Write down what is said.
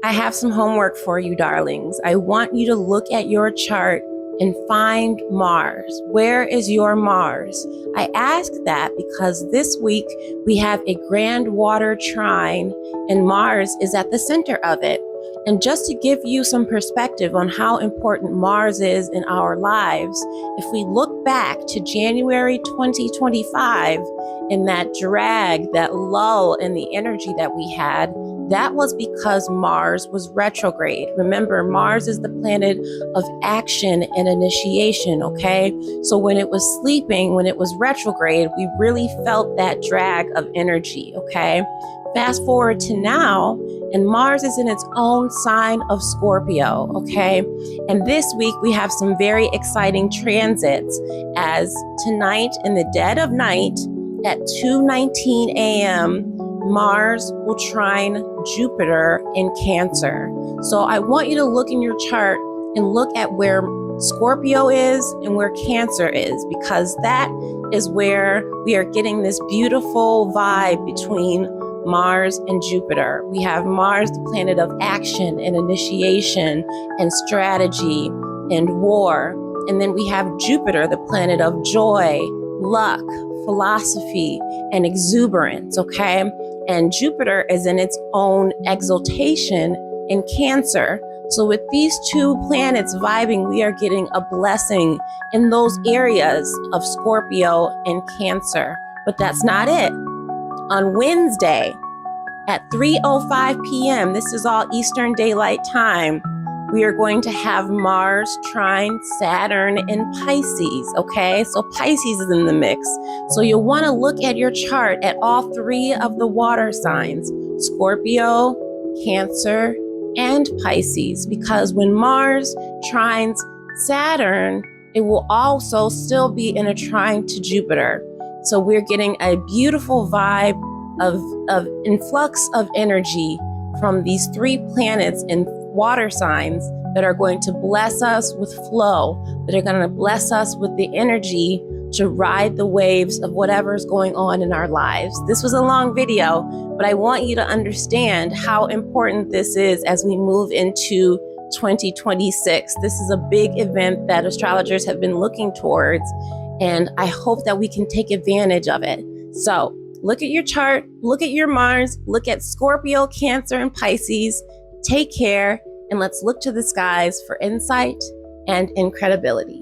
I have some homework for you, darlings. I want you to look at your chart and find Mars. Where is your Mars? I ask that because this week we have a grand water trine and Mars is at the center of it. And just to give you some perspective on how important Mars is in our lives, if we look back to January 2025 and that drag, that lull in the energy that we had, that was because Mars was retrograde. Remember, Mars is the planet of action and initiation, okay? So when it was sleeping, when it was retrograde, we really felt that drag of energy, okay? Fast forward to now, and Mars is in its own sign of Scorpio, okay? And this week we have some very exciting transits as tonight in the dead of night at 2:19 a.m., Mars will trine Jupiter in Cancer. So I want you to look in your chart and look at where Scorpio is and where Cancer is, because that is where we are getting this beautiful vibe between Mars and Jupiter. We have Mars, the planet of action and initiation and strategy and war. And then we have Jupiter, the planet of joy, luck, philosophy, and exuberance, okay? And Jupiter is in its own exaltation in Cancer. So with these two planets vibing, we are getting a blessing in those areas of Scorpio and Cancer. But that's not it. On Wednesday at 3:05 p.m., this is all Eastern Daylight Time, we are going to have Mars trine Saturn in Pisces, okay? So Pisces is in the mix. So you'll want to look at your chart at all three of the water signs, Scorpio, Cancer, and Pisces, because when Mars trines Saturn, it will also still be in a trine to Jupiter. So we're getting a beautiful vibe of influx of energy from these three planets in water signs that are going to bless us with flow, that are going to bless us with the energy to ride the waves of whatever's going on in our lives. This was a long video, but I want you to understand how important this is as we move into 2026. This is a big event that astrologers have been looking towards, and I hope that we can take advantage of it. So look at your chart, look at your Mars, look at Scorpio, Cancer, and Pisces. Take care, and let's look to the skies for insight and incredibility.